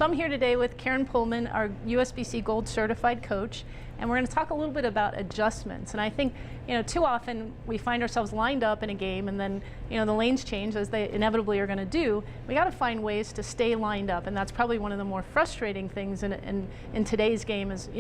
So I'm here today with Karen Pullman, our USBC Gold Certified coach, and we're going to talk a little bit about adjustments. And I think, too often we find ourselves lined up in a game and then, the lanes change as they inevitably are going to do. We got to find ways to stay lined up, and that's probably one of the more frustrating things in today's game is,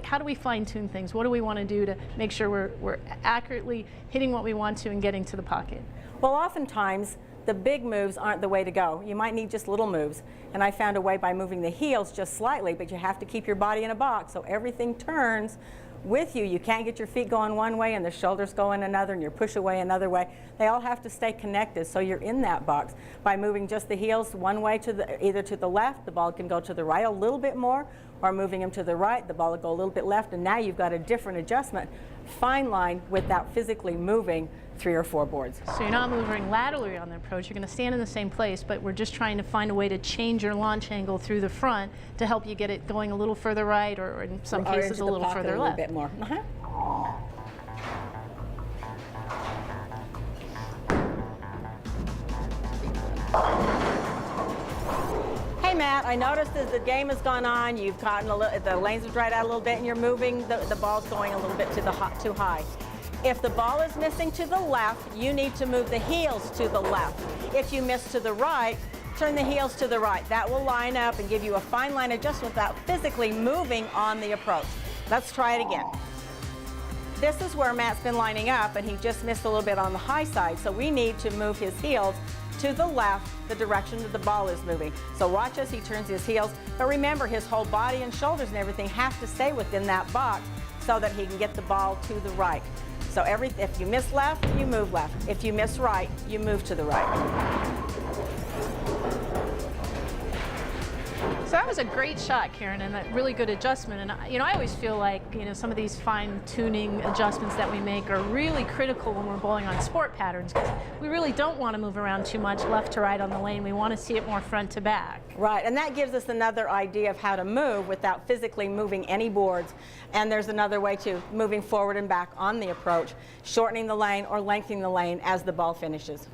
how do we fine tune things? What do we want to do to make sure we're accurately hitting what we want to and getting to the pocket? Well, oftentimes the big moves aren't the way to go. You might need just little moves. And I found a way by moving the heels just slightly, but you have to keep your body in a box so everything turns with you. You can't get your feet going one way and the shoulders going another and your push away another way. They all have to stay connected so you're in that box. By moving just the heels one way to either to the left, the ball can go to the right a little bit more, or moving them to the right, the ball will go a little bit left, and now you've got a different adjustment. Fine line without physically moving 3 or 4 boards. So you're not moving laterally on the approach, you're going to stand in the same place, but we're just trying to find a way to change your launch angle through the front to help you get it going a little further right, or in some cases a little further left. A bit more. Hey Matt, I noticed as the game has gone on, you've gotten the lanes have dried out a little bit and you're moving, the ball's going a little bit too high. If the ball is missing to the left, you need to move the heels to the left. If you miss to the right, turn the heels to the right. That will line up and give you a fine line adjustment without physically moving on the approach. Let's try it again. This is where Matt's been lining up and he just missed a little bit on the high side, so we need to move his heels to the left, the direction that the ball is moving. So watch as he turns his heels, but remember his whole body and shoulders and everything have to stay within that box so that he can get the ball to the right. So if you miss left, you move left. If you miss right, you move to the right. So that was a great shot, Karen, and a really good adjustment. And I always feel like some of these fine-tuning adjustments that we make are really critical when we're bowling on sport patterns, because we really don't want to move around too much left to right on the lane. We want to see it more front to back. Right, and that gives us another idea of how to move without physically moving any boards. And there's another way too, moving forward and back on the approach, shortening the lane or lengthening the lane as the ball finishes.